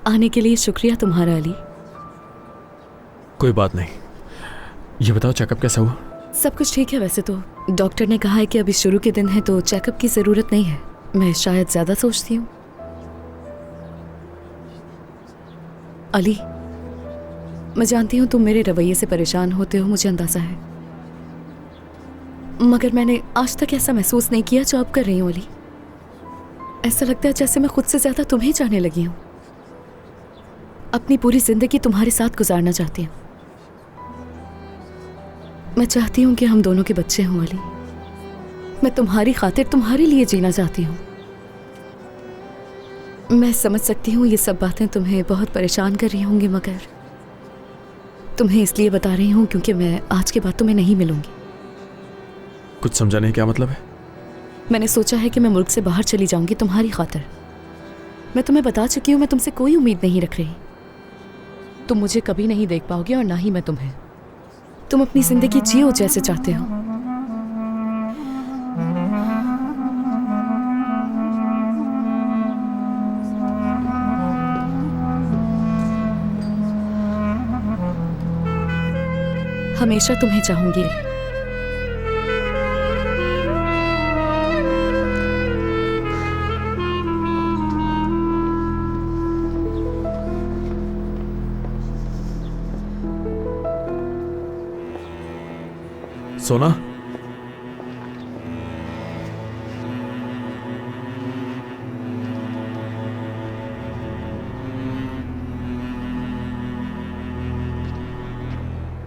आने के लिए शुक्रिया तुम्हारा अली। कोई बात नहीं। ये बताओ चेकअप कैसा हुआ? सब कुछ ठीक है वैसे तो। डॉक्टर ने कहा है कि अभी शुरू के दिन है तो चेकअप की जरूरत नहीं है। मैं शायद ज्यादा सोचती हूँ। अली, मैं जानती हूँ तुम मेरे रवैये से परेशान होते हो, मुझे अंदाजा है, मगर मैंने आज तक ऐसा महसूस नहीं किया जो अब कर रही हूँ अली। ऐसा लगता है जैसे मैं खुद से ज्यादा तुम्हें जाने लगी हूँ। अपनी पूरी जिंदगी तुम्हारे साथ गुजारना चाहती हूँ। मैं चाहती हूँ कि हम दोनों के बच्चे हों अली। मैं तुम्हारी खातिर तुम्हारे लिए जीना चाहती हूँ। मैं समझ सकती हूँ ये सब बातें तुम्हें बहुत परेशान कर रही होंगी, मगर तुम्हें इसलिए बता रही हूँ क्योंकि मैं आज के बाद तुम्हें नहीं मिलूंगी। कुछ समझा नहीं, क्या मतलब है? मैंने सोचा है कि मैं मुल्क से बाहर चली जाऊंगी तुम्हारी खातिर। मैं तुम्हें बता चुकी हूँ मैं तुमसे कोई उम्मीद नहीं रख रही। तुम मुझे कभी नहीं देख पाओगे और ना ही मैं तुम्हें। तुम अपनी जिंदगी जियो जैसे चाहते हो। हमेशा तुम्हें चाहूंगी। सोना,